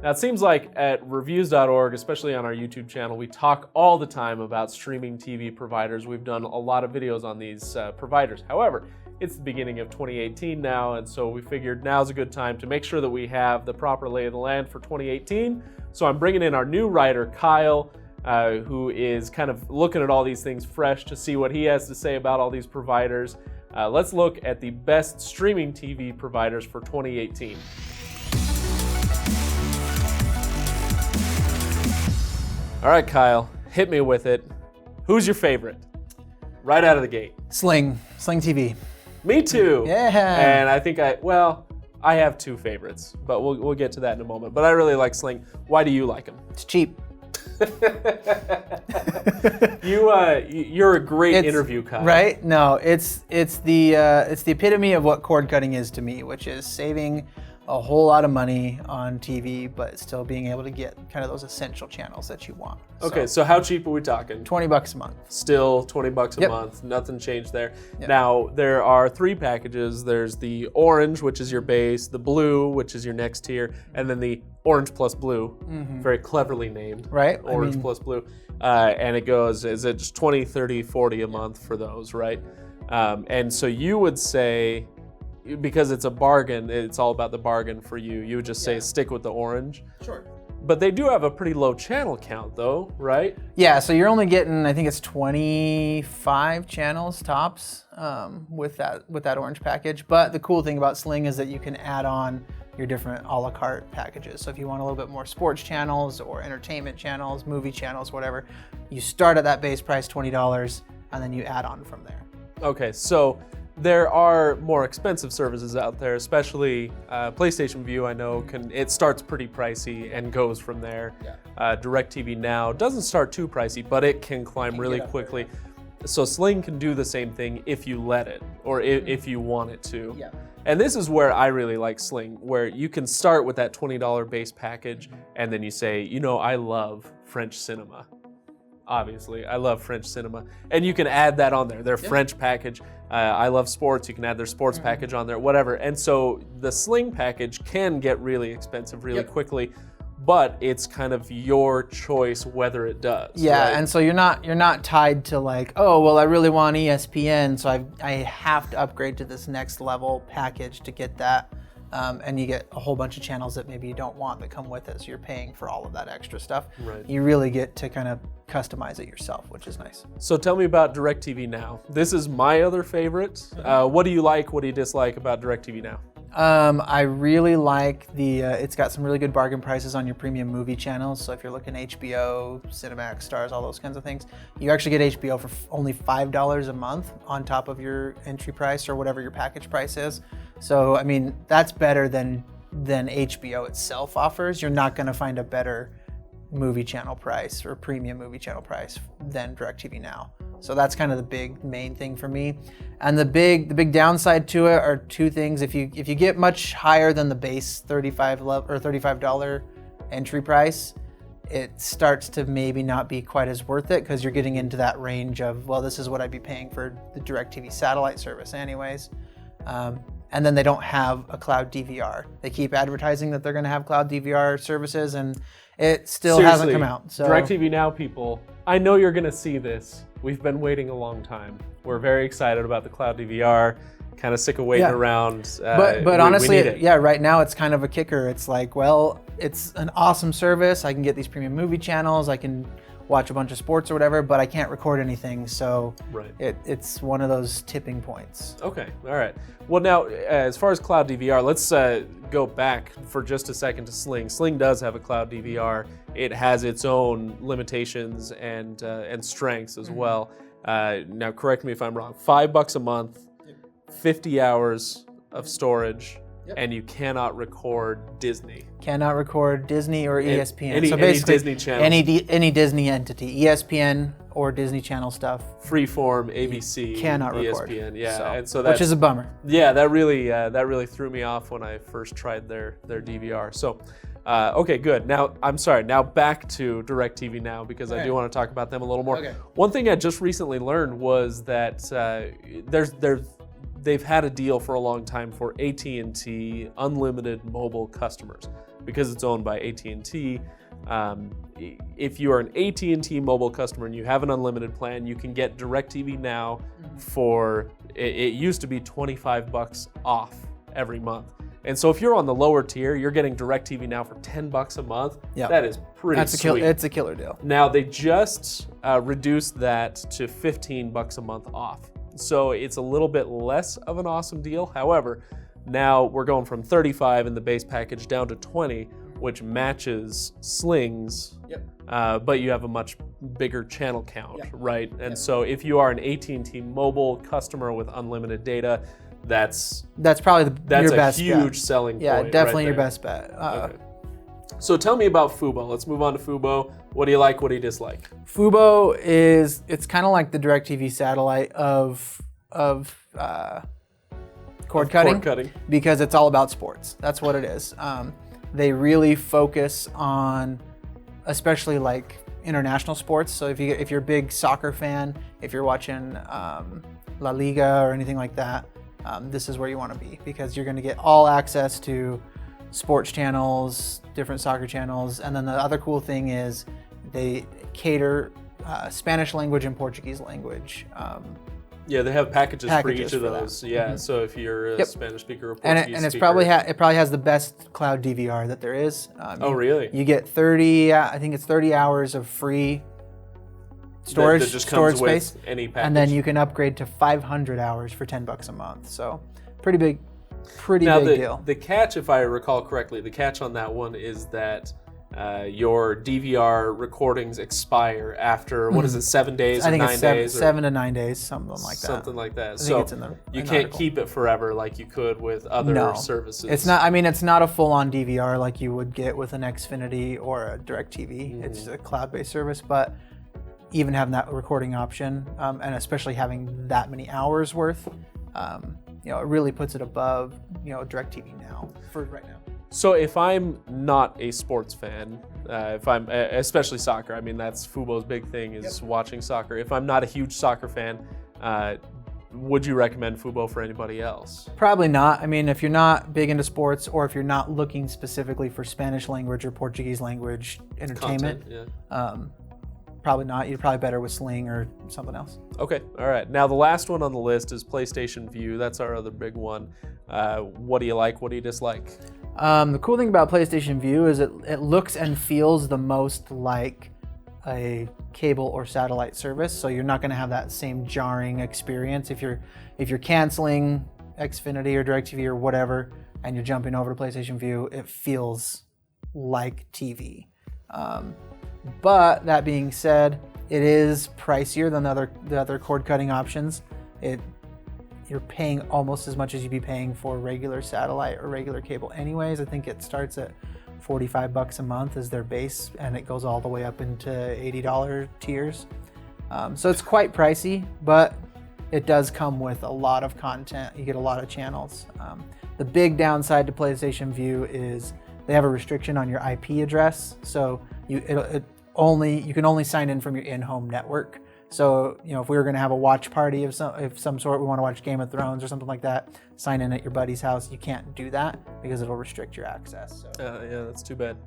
Now, it seems like at Reviews.org, especially on our YouTube channel, we talk all the time about streaming TV providers. We've done a lot of videos on these providers. However, it's the beginning of 2018 now, and so we figured now's a good time to make sure that we have the proper lay of the land for 2018. So I'm bringing in our new writer, Kyle, who is kind of looking at all these things fresh to see what he has to say about all these providers. Let's look at the best streaming TV providers for 2018. All right, Kyle, hit me with it. Who's your favorite? Right out of the gate. Sling TV. Me too. Yeah. And I think I have two favorites, but we'll get to that in a moment. But I really like Sling. Why do you like them? It's cheap. You're a great interview, Kyle. Right? No, it's the epitome of what cord cutting is to me, which is saving a whole lot of money on TV, but still being able to get kind of those essential channels that you want. Okay, so how cheap are we talking? $20 a month. Still $20 a month. Nothing changed there. Yep. Now, there are three packages. There's the orange, which is your base, the blue, which is your next tier, and then the orange plus blue. Mm-hmm. Very cleverly named. Right. Orange plus blue. And it goes, is it just 20, 30, 40 a month for those, right? And so you would say, because it's a bargain, it's all about the bargain for you. You would just say stick with the orange. Sure. But they do have a pretty low channel count though, right? Yeah, so you're only getting, I think it's 25 channels tops with that orange package. But the cool thing about Sling is that you can add on your different a la carte packages. So if you want a little bit more sports channels or entertainment channels, movie channels, whatever, you start at that base price, $20, and then you add on from there. Okay, so there are more expensive services out there, especially PlayStation Vue. I know it starts pretty pricey and goes from there. Yeah. DIRECTV Now doesn't start too pricey, but it can climb really quickly. There. So Sling can do the same thing if you let it, or if you want it to. Yeah. And this is where I really like Sling, where you can start with that $20 base package, and then you say, I love French cinema. Obviously, I love French cinema. And you can add that on there, their French package. I love sports, you can add their sports package on there, whatever. And so the Sling package can get really expensive really quickly, but it's kind of your choice whether it does. Yeah, right? And so you're not tied to like, oh, well, I really want ESPN, so I have to upgrade to this next level package to get that. And you get a whole bunch of channels that maybe you don't want that come with it, so you're paying for all of that extra stuff. Right. You really get to kind of customize it yourself, which is nice. So tell me about DIRECTV Now. This is my other favorite. What do you like, what do you dislike about DIRECTV Now? I really like it's got some really good bargain prices on your premium movie channels. So if you're looking HBO, Cinemax, Stars, all those kinds of things, you actually get HBO for only $5 a month on top of your entry price or whatever your package price is. So, I mean, that's better than HBO itself offers. You're not going to find a better movie channel price or premium movie channel price than DIRECTV Now. So that's kind of the main thing for me. And the big downside to it are two things. If you get much higher than the base $35 entry price, it starts to maybe not be quite as worth it because you're getting into that range of, well, this is what I'd be paying for the DIRECTV satellite service anyways. And then they don't have a cloud DVR. They keep advertising that they're going to have cloud DVR services, and it still hasn't come out. So DIRECTV Now people, I know you're going to see this. We've been waiting a long time. We're very excited about the cloud DVR. Kind of sick of waiting around. But honestly, right now it's kind of a kicker. It's like, well, it's an awesome service. I can get these premium movie channels. I can watch a bunch of sports or whatever, but I can't record anything. So it's one of those tipping points. Okay, all right. Well, now, as far as cloud DVR, let's go back for just a second to Sling. Sling does have a cloud DVR. It has its own limitations and strengths as well. Now, correct me if I'm wrong. $5 a month, 50 hours of storage. Yep. And you cannot record Disney. Cannot record Disney or ESPN. Any Disney channel. Any Disney entity, ESPN or Disney Channel stuff. Freeform, ABC, cannot record. ESPN, yeah, and so which is a bummer. Yeah, that really threw me off when I first tried their DVR. So, okay, good. Now I'm sorry. Now back to DIRECTV Now because I do want to talk about them a little more. Okay. One thing I just recently learned was that they've had a deal for a long time for AT&T unlimited mobile customers. because it's owned by AT&T. If you are an AT&T mobile customer and you have an unlimited plan, you can get DIRECTV Now for, it used to be $25 off every month. And so if you're on the lower tier, you're getting DIRECTV Now for $10 a month. Yep. That is pretty sweet. It's a killer deal. Now they just reduced that to $15 a month off. So it's a little bit less of an awesome deal. However, now we're going from 35 in the base package down to 20, which matches Sling's, but you have a much bigger channel count, right? And so if you are an AT&T mobile customer with unlimited data, that's probably your best bet. That's a huge selling point. Yeah, definitely right your best bet. Okay. So tell me about Fubo. Let's move on to Fubo. What do you like? What do you dislike? Fubo it's kind of like the DirecTV satellite of cord cutting, because it's all about sports. That's what it is. They really focus on, especially like international sports. So if you're a big soccer fan, if you're watching La Liga or anything like that, this is where you want to be, because you're going to get all access to sports channels, different soccer channels, and then the other cool thing is they cater Spanish language and Portuguese language. Yeah, they have packages for each of for those. that. Yeah, so if you're a Spanish speaker or Portuguese speaker. And it's probably it probably has the best cloud DVR that there is. Oh, really? You get 30, I think it's 30 hours of free storage, that just comes space, with any package. and then you can upgrade to 500 hours for $10 a month. So pretty big deal. The catch, if I recall correctly, the catch on that one is that your DVR recordings expire after, what is it, 7 days or 9 days? 7 to 9 days, something like that. Something like that. I think it's in the you can't article. keep it forever like you could with other services. It's not. I mean, it's not a full-on DVR like you would get with an Xfinity or a DirecTV. It's a cloud-based service, but even having that recording option, and especially having that many hours worth, it really puts it above, DirecTV Now for right now. So if I'm not a sports fan, if I'm especially soccer, I mean that's Fubo's big thing is watching soccer. If I'm not a huge soccer fan, would you recommend Fubo for anybody else? Probably not. I mean, if you're not big into sports, or if you're not looking specifically for Spanish language or Portuguese language entertainment, probably not. You're probably better with Sling or something else. Okay, all right. Now the last one on the list is PlayStation Vue. That's our other big one. What do you like? What do you dislike? The cool thing about PlayStation Vue is it looks and feels the most like a cable or satellite service, so you're not going to have that same jarring experience if you're canceling Xfinity or DirecTV or whatever and you're jumping over to PlayStation Vue. It feels like TV. But that being said, it is pricier than the other cord cutting options. You're paying almost as much as you'd be paying for regular satellite or regular cable anyways. I think it starts at $45 a month as their base, and it goes all the way up into $80 tiers. So it's quite pricey, but it does come with a lot of content. You get a lot of channels. The big downside to PlayStation Vue is they have a restriction on your IP address. So you can only sign in from your in-home network. So, if we were going to have a watch party of some sort, we want to watch Game of Thrones or something like that, sign in at your buddy's house. You can't do that because it'll restrict your access. So. Yeah, that's too bad.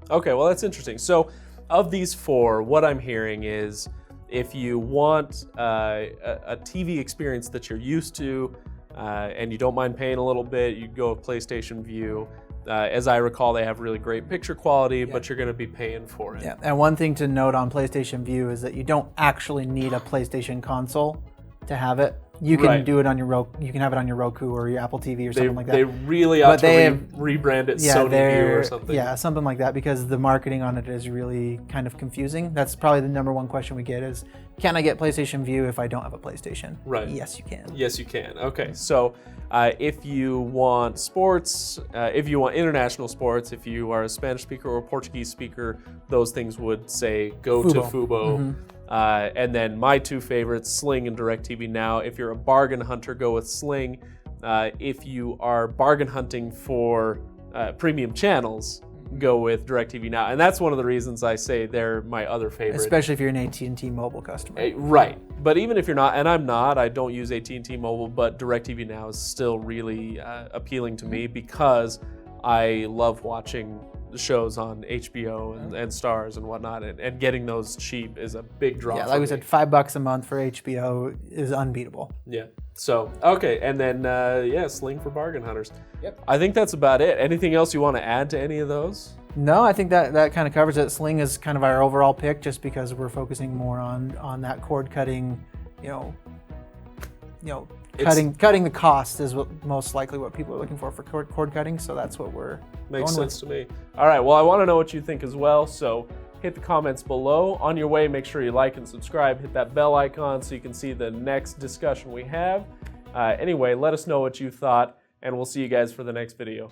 Okay, well, that's interesting. So, of these four, what I'm hearing is if you want a TV experience that you're used to and you don't mind paying a little bit, you go with PlayStation Vue. As I recall, they have really great picture quality, but you're going to be paying for it. Yeah, and one thing to note on PlayStation Vue is that you don't actually need a PlayStation console to have it. You can do it on your Roku. You can have it on your Roku or your Apple TV or something like that. They really ought to rebrand it Sony Vue or something. Yeah, something like that, because the marketing on it is really kind of confusing. That's probably the number one question we get is, can I get PlayStation Vue if I don't have a PlayStation? Right. Yes, you can. Yes, you can. Okay, so if you want sports, if you want international sports, if you are a Spanish speaker or Portuguese speaker, those things would say go to Fubo. And then my two favorites, Sling and DirecTV Now. If you're a bargain hunter, go with Sling. If you are bargain hunting for premium channels, go with DirecTV Now. And that's one of the reasons I say they're my other favorite. Especially if you're an AT&T mobile customer. Right. But even if you're not, and I'm not, I don't use AT&T mobile, but DirecTV Now is still really appealing to me because I love watching the shows on HBO and Starz and whatnot, and getting those cheap is a big draw. Yeah, like we said, $5 a month for HBO is unbeatable. Yeah. So, okay, and then, Sling for bargain hunters. Yep. I think that's about it. Anything else you want to add to any of those? No, I think that kind of covers it. Sling is kind of our overall pick, just because we're focusing more on that cord cutting, cutting the cost is most likely what people are looking for cord cutting. So that's what we're Makes going sense to me. All right, well, I want to know what you think as well. So hit the comments below. On your way, make sure you like and subscribe. Hit that bell icon so you can see the next discussion we have. Anyway, let us know what you thought, and we'll see you guys for the next video.